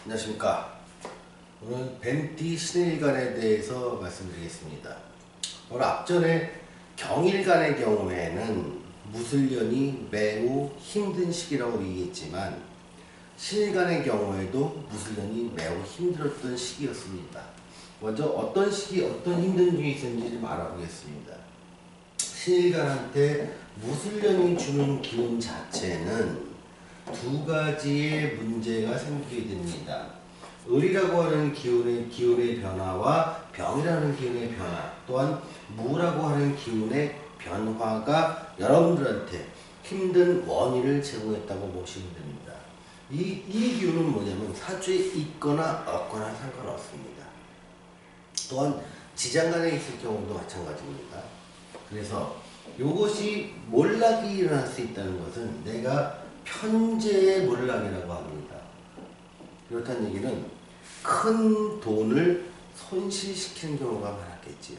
안녕하십니까. 오늘 벤티 신일간에 대해서 말씀드리겠습니다. 오늘 앞전에 경일간의 경우에는 무술년이 매우 힘든 시기라고 얘기했지만 신일간의 경우에도 무술년이 매우 힘들었던 시기였습니다. 먼저 어떤 시기, 어떤 힘든 점이 있었는지 좀 알아보겠습니다. 신일간한테 무술년이 주는 기운 자체는 두 가지의 문제가 생기게 됩니다. 을이라고 하는 기운의 변화와 병이라는 기운의 변화, 또한 무라고 하는 기운의 변화가 여러분들한테 힘든 원인을 제공했다고 보시면 됩니다. 이 기운은 뭐냐면 사주에 있거나 없거나 상관없습니다. 또한 지장간에 있을 경우도 마찬가지입니다. 그래서 이것이 몰락이 일어날 수 있다는 것은 내가 편재의 몰락이라고 합니다. 그렇다는 얘기는 큰 돈을 손실시키는 경우가 많았겠지요.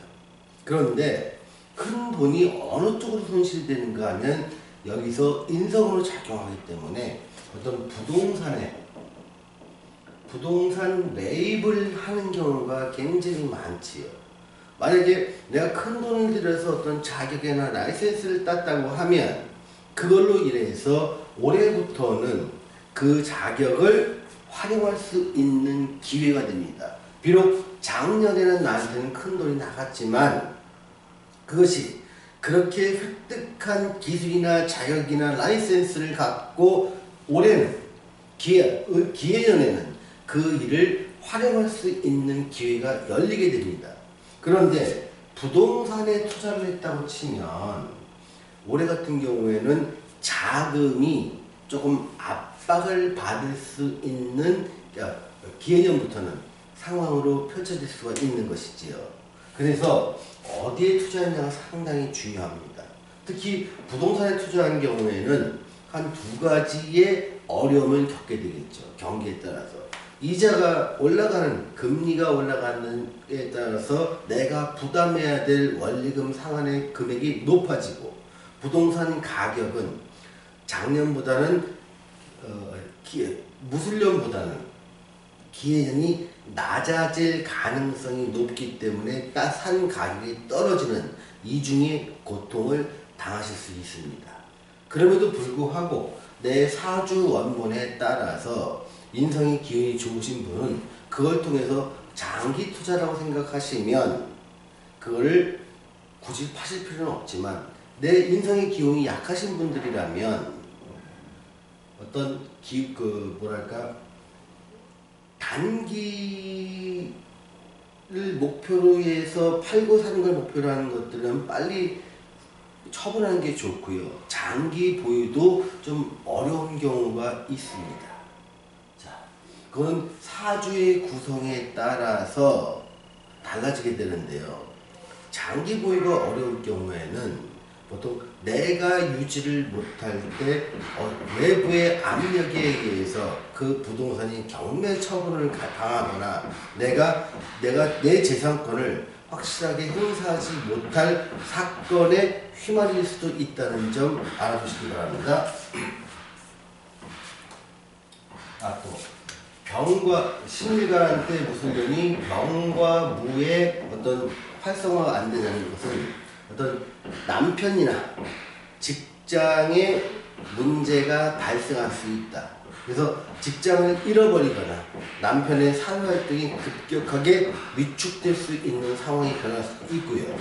그런데 큰 돈이 어느 쪽으로 손실되는가 하면 여기서 인성으로 작용하기 때문에 어떤 부동산 매입을 하는 경우가 굉장히 많지요. 만약에 내가 큰 돈을 들여서 어떤 자격이나 라이센스를 땄다고 하면 그걸로 인해서 올해부터는 그 자격을 활용할 수 있는 기회가 됩니다. 비록 작년에는 나한테는 큰 돈이 나갔지만 그것이 그렇게 획득한 기술이나 자격이나 라이센스를 갖고 올해는 기해년에는 그 일을 활용할 수 있는 기회가 열리게 됩니다. 그런데 부동산에 투자를 했다고 치면 올해 같은 경우에는 자금이 조금 압박을 받을 수 있는 기해년부터는 상황으로 펼쳐질 수가 있는 것이지요. 그래서 어디에 투자하느냐가 상당히 중요합니다. 특히 부동산에 투자하는 경우에는 한 두 가지의 어려움을 겪게 되겠죠. 경기에 따라서. 이자가 올라가는, 금리가 올라가는 에 따라서 내가 부담해야 될 원리금 상환의 금액이 높아지고 부동산 가격은 작년보다는 무술년보다는 기해년이 낮아질 가능성이 높기 때문에 산 가격이 떨어지는 이중의 고통을 당하실 수 있습니다. 그럼에도 불구하고 내 사주 원본에 따라서 인성의 기운이 좋으신 분은 그걸 통해서 장기 투자라고 생각하시면 그거를 굳이 파실 필요는 없지만 내 인성의 기운이 약하신 분들이라면 어떤 단기를 목표로 해서 팔고 사는 걸 목표로 하는 것들은 빨리 처분하는 게 좋고요. 장기 보유도 좀 어려운 경우가 있습니다. 자, 그건 사주의 구성에 따라서 달라지게 되는데요. 장기 보유가 어려울 경우에는 보통 내가 유지를 못할 때 외부의 압력에 의해서 그 부동산이 경매 처분을 당하거나 내가 내 재산권을 확실하게 행사하지 못할 사건에 휘말릴 수도 있다는 점 알아두시기 바랍니다. 또 병과 신일간한테 무술년이 병과 무의 어떤 활성화가 안 되는 것은 어떤 남편이나 직장에 문제가 발생할 수 있다. 그래서 직장을 잃어버리거나 남편의 사회활동이 급격하게 위축될 수 있는 상황이 변할 수 있고요.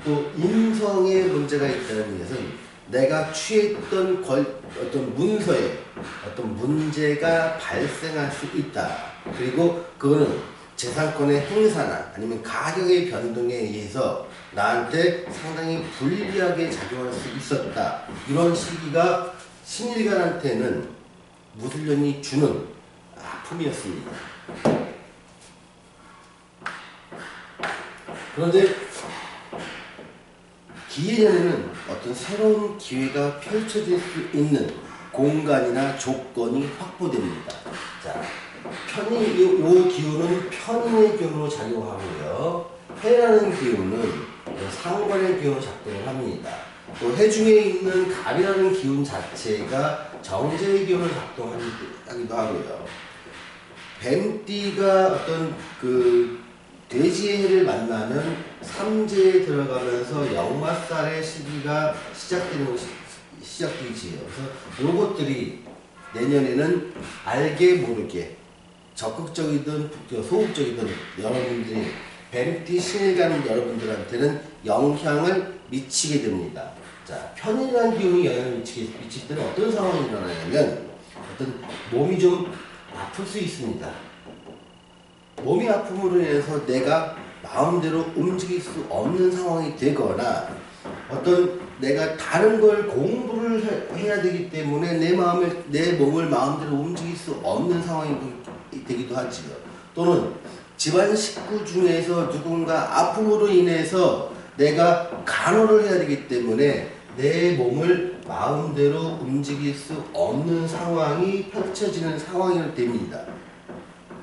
또 인성에 문제가 있다는 것은 내가 취했던 어떤 문서에 어떤 문제가 발생할 수 있다. 그리고 그거는 재산권의 행사나 아니면 가격의 변동에 의해서 나한테 상당히 불리하게 작용할 수 있었다. 이런 시기가 신일간한테는 무술년이 주는 아픔이었습니다. 그런데 기해년에는 어떤 새로운 기회가 펼쳐질 수 있는 공간이나 조건이 확보됩니다. 자, 요 기운은 편인의 기운으로 작용하고요. 해라는 기운은 상관의 기운으로 작동을 합니다. 또 해중에 있는 갑이라는 기운 자체가 정제의 기운으로 작동하기도 하고요. 뱀띠가 어떤 그 돼지의 해를 만나면 삼재에 들어가면서 역마살의 시기가 시작되지요. 그래서 요것들이 내년에는 알게 모르게 적극적이든 소극적이든 여러분들이 뱀띠 신일간 여러분들한테는 영향을 미치게 됩니다. 자, 편이라는 기운이 영향을 미칠 때는 어떤 상황이 일어나냐면 어떤 몸이 좀 아플 수 있습니다. 몸이 아픔으로 인해서 내가 마음대로 움직일 수 없는 상황이 되거나 어떤 내가 다른 걸 공부를 해야 되기 때문에 내 몸을 마음대로 움직일 수 없는 상황이 되기도 하지요. 또는 집안 식구 중에서 누군가 아픔으로 인해서 내가 간호를 해야 되기 때문에 내 몸을 마음대로 움직일 수 없는 상황이 펼쳐지는 상황이 됩니다.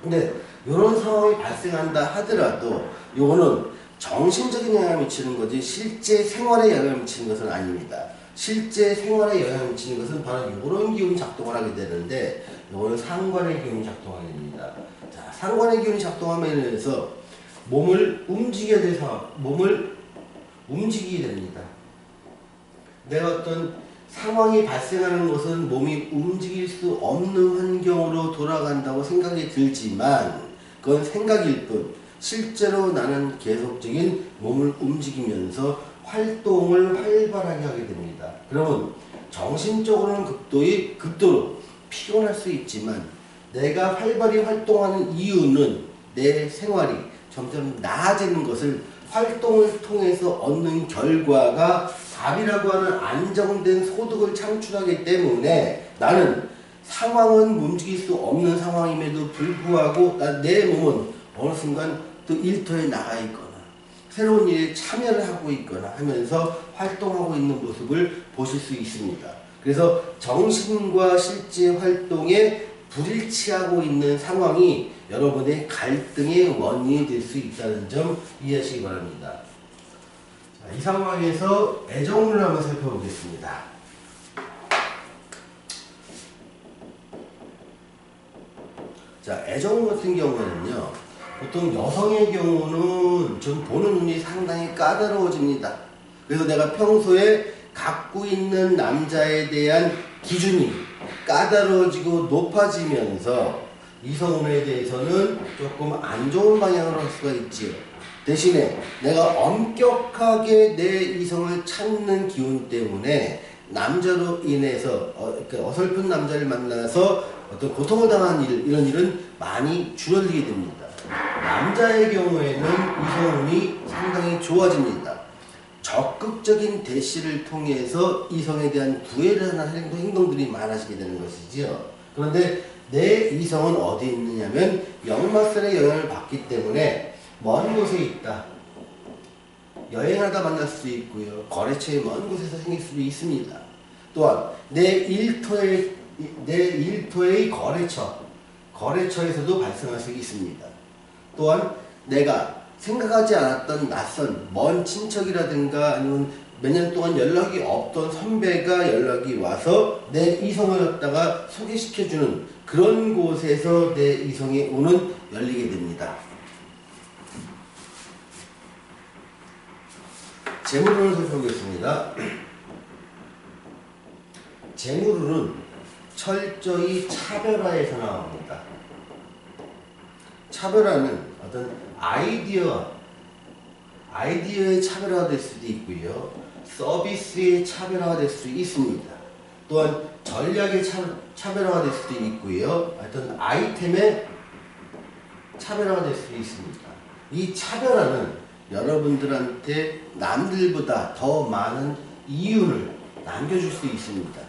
근데 이런 상황이 발생한다 하더라도 이거는 정신적인 영향을 미치는 거지 실제 생활에 영향을 미치는 것은 아닙니다. 실제 생활에 영향을 미치는 것은 바로 이런 기운이 작동을 하게 되는데 이거는 상관의 기운이 작동하게 됩니다. 자, 상관의 기운이 작동하면서 몸을 움직여야 돼서 몸을 움직이게 됩니다. 내가 어떤 상황이 발생하는 것은 몸이 움직일 수 없는 환경으로 돌아간다고 생각이 들지만 그건 생각일 뿐 실제로 나는 계속적인 몸을 움직이면서 활동을 활발하게 하게 됩니다. 그러면 정신적으로는 극도로 피곤할 수 있지만 내가 활발히 활동하는 이유는 내 생활이 점점 나아지는 것을 활동을 통해서 얻는 결과가 답이라고 하는 안정된 소득을 창출하기 때문에 나는 상황은 움직일 수 없는 상황임에도 불구하고 내 몸은 어느 순간 또 일터에 나가 있거나 새로운 일에 참여를 하고 있거나 하면서 활동하고 있는 모습을 보실 수 있습니다. 그래서 정신과 실제 활동에 불일치하고 있는 상황이 여러분의 갈등의 원인이 될 수 있다는 점 이해하시기 바랍니다. 자, 이 상황에서 애정운을 한번 살펴보겠습니다. 자, 애정운 같은 경우에는요, 보통 여성의 경우는 좀 보는 눈이 상당히 까다로워집니다. 그래서 내가 평소에 갖고 있는 남자에 대한 기준이 까다로워지고 높아지면서 이성운에 대해서는 조금 안 좋은 방향으로 할 수가 있지요. 대신에 내가 엄격하게 내 이성을 찾는 기운 때문에 남자로 인해서 그러니까 어설픈 남자를 만나서 어떤 고통을 당한 이런 일은 많이 줄어들게 됩니다. 남자의 경우에는 이성운이 상당히 좋아집니다. 적극적인 대시를 통해서 이성에 대한 구애를 하는 행동들이 많아지게 되는 것이지요. 그런데 내 이성은 어디 있느냐면 역마살의 영향을 받기 때문에 먼 곳에 있다. 여행하다 만날 수도 있고요. 거래처의 먼 곳에서 생길 수도 있습니다. 또한 내 일터의 거래처에서도 발생할 수 있습니다. 또한 내가 생각하지 않았던 낯선 먼 친척이라든가 아니면 몇 년 동안 연락이 없던 선배가 연락이 와서 내 이성을 갖다가 소개시켜주는 그런 곳에서 내 이성의 운은 열리게 됩니다. 재물운을 살펴보겠습니다. 재물운은 철저히 차별화에서 나옵니다. 차별화는 어떤 아이디어의 차별화가 될 수도 있고요. 서비스의 차별화가 될 수도 있습니다. 또한 전략의 차별화가 될 수도 있고요. 어떤 아이템의 차별화가 될 수도 있습니다. 이 차별화는 여러분들한테 남들보다 더 많은 이윤을 남겨줄 수 있습니다.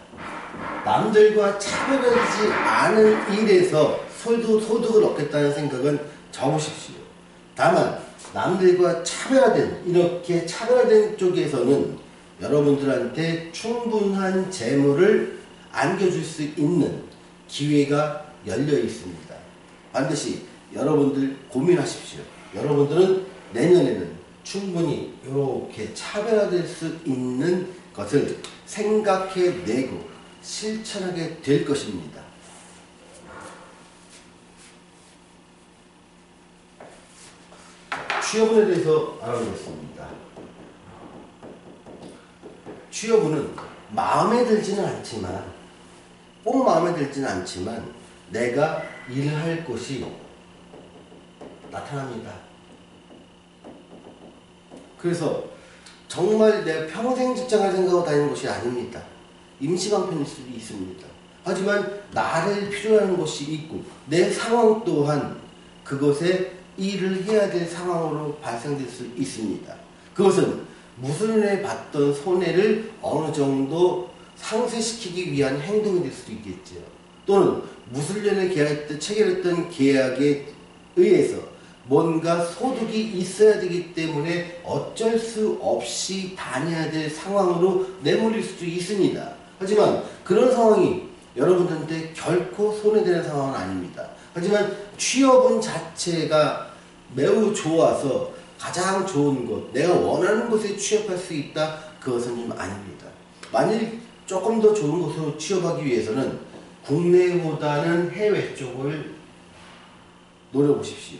남들과 차별하지 않은 일에서 소득을 얻겠다는 생각은 접으십시오. 다만 남들과 이렇게 차별화된 쪽에서는 여러분들한테 충분한 재물을 안겨줄 수 있는 기회가 열려 있습니다. 반드시 여러분들 고민하십시오. 여러분들은 내년에는 충분히 이렇게 차별화될 수 있는 것을 생각해내고 실천하게 될 것입니다. 취업운에 대해서 알아보겠습니다. 취업운은 마음에 들지는 않지만, 꼭 마음에 들지는 않지만 내가 일할 곳이 나타납니다. 그래서 정말 내 평생 직장을 생각하고 다니는 것이 아닙니다. 임시방편일 수도 있습니다. 하지만 나를 필요한 곳이 있고 내 상황 또한 그것에 일을 해야 될 상황으로 발생될 수 있습니다. 그것은 무술년에 받던 손해를 어느 정도 상쇄시키기 위한 행동이 될 수도 있겠죠. 또는 무술년에 체결했던 계약에 의해서 뭔가 소득이 있어야 되기 때문에 어쩔 수 없이 다녀야 될 상황으로 내몰릴 수도 있습니다. 하지만 그런 상황이 여러분들한테 결코 손해되는 상황은 아닙니다. 하지만 취업운 자체가 매우 좋아서 가장 좋은 곳, 내가 원하는 곳에 취업할 수 있다? 그것은 좀 아닙니다. 만일 조금 더 좋은 곳으로 취업하기 위해서는 국내보다는 해외 쪽을 노려보십시오.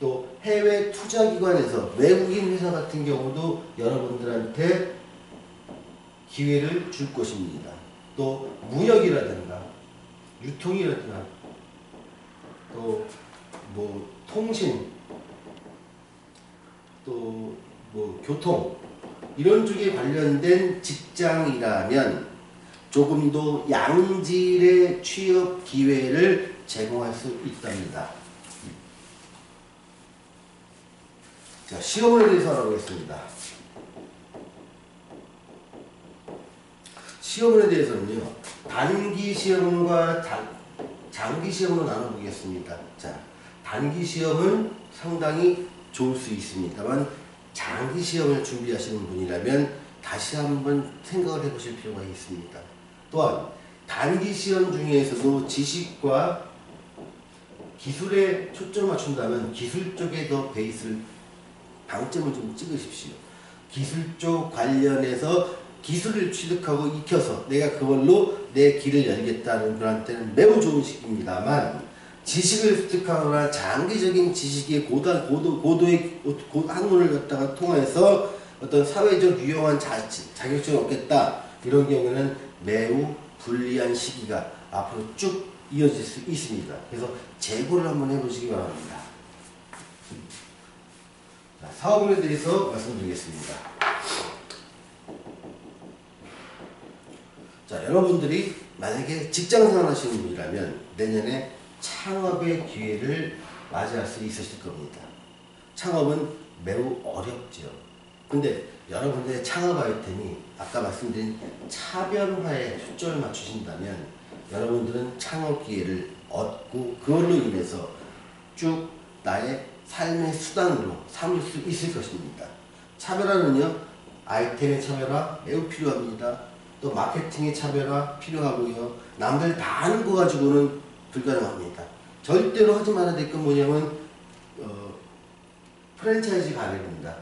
또 해외 투자기관에서 외국인 회사 같은 경우도 여러분들한테 기회를 줄 것입니다. 또 무역이라든가 유통이라든가 또 뭐 통신 또 뭐 교통 이런 쪽에 관련된 직장이라면 조금 더 양질의 취업 기회를 제공할 수 있답니다. 자, 시험에 대해서 알아보겠습니다. 시험에 대해서는요, 단기 시험과 장기 시험으로 나눠보겠습니다. 자, 단기 시험은 상당히 좋을 수 있습니다만 장기 시험을 준비하시는 분이라면 다시 한번 생각을 해보실 필요가 있습니다. 또한 단기 시험 중에서도 지식과 기술에 초점을 맞춘다면 기술 쪽에 더 베이스를 방점을 좀 찍으십시오. 기술 쪽 관련해서 기술을 취득하고 익혀서 내가 그걸로 내 길을 열겠다는 분한테는 매우 좋은 시기입니다만 지식을 습득하거나 장기적인 지식의 고도의 학문을 갖다가 통해서 어떤 사회적 유용한 자격증을 얻겠다 이런 경우는 매우 불리한 시기가 앞으로 쭉 이어질 수 있습니다. 그래서 재고를 한번 해보시기 바랍니다. 자, 사업운에 대해서 말씀드리겠습니다. 자, 여러분들이 만약에 직장생활 하시는 분이라면 내년에 창업의 기회를 맞이할 수 있으실 겁니다. 창업은 매우 어렵죠. 근데 여러분들의 창업 아이템이 아까 말씀드린 차별화에 초점을 맞추신다면 여러분들은 창업 기회를 얻고 그걸로 인해서 쭉 나의 삶의 수단으로 삼을 수 있을 것입니다. 차별화는요, 아이템의 차별화 매우 필요합니다. 또 마케팅의 차별화 필요하고요. 남들 다 아는 거 가지고는 불가능합니다. 절대로 하지 말아야 될 건 뭐냐면 프랜차이즈 가입입니다.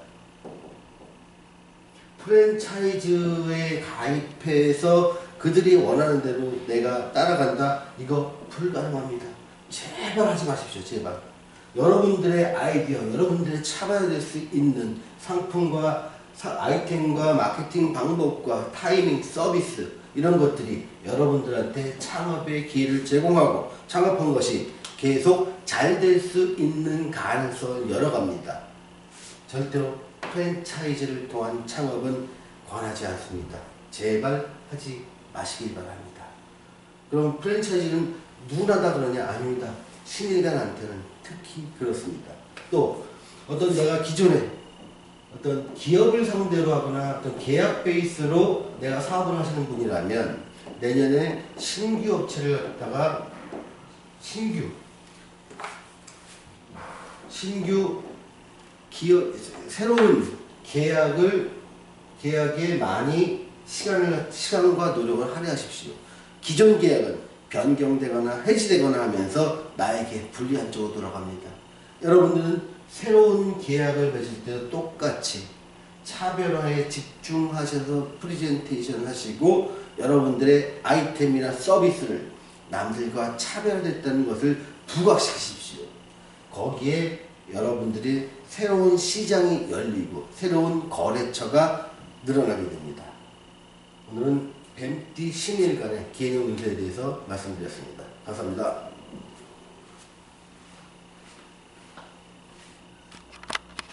프랜차이즈에 가입해서 그들이 원하는 대로 내가 따라간다? 이거 불가능합니다. 제발 하지 마십시오. 제발. 여러분들의 아이디어, 여러분들의 차별화될 수 있는 상품과 아이템과 마케팅 방법과 타이밍, 서비스 이런 것들이 여러분들한테 창업의 기회를 제공하고 창업한 것이 계속 잘 될 수 있는 가능성을 열어갑니다. 절대로 프랜차이즈를 통한 창업은 권하지 않습니다. 제발 하지 마시길 바랍니다. 그럼 프랜차이즈는 누구나 다 그러냐? 아닙니다. 신일관한테는 특히 그렇습니다. 또 어떤 내가 기존에 어떤 기업을 상대로 하거나 어떤 계약 베이스로 내가 사업을 하시는 분이라면 내년에 신규 업체를 갖다가 신규 기업 새로운 계약에 많이 시간과 노력을 할애하십시오. 기존 계약은 변경되거나 해지되거나 하면서 나에게 불리한 쪽으로 돌아갑니다. 여러분들은 새로운 계약을 맺을 때도 똑같이 차별화에 집중하셔서 프레젠테이션 하시고 여러분들의 아이템이나 서비스를 남들과 차별화됐다는 것을 부각시키십시오. 거기에 여러분들이 새로운 시장이 열리고 새로운 거래처가 늘어나게 됩니다. 오늘은 뱀띠 신일간의 개인용 운세에 대해서 말씀드렸습니다. 감사합니다.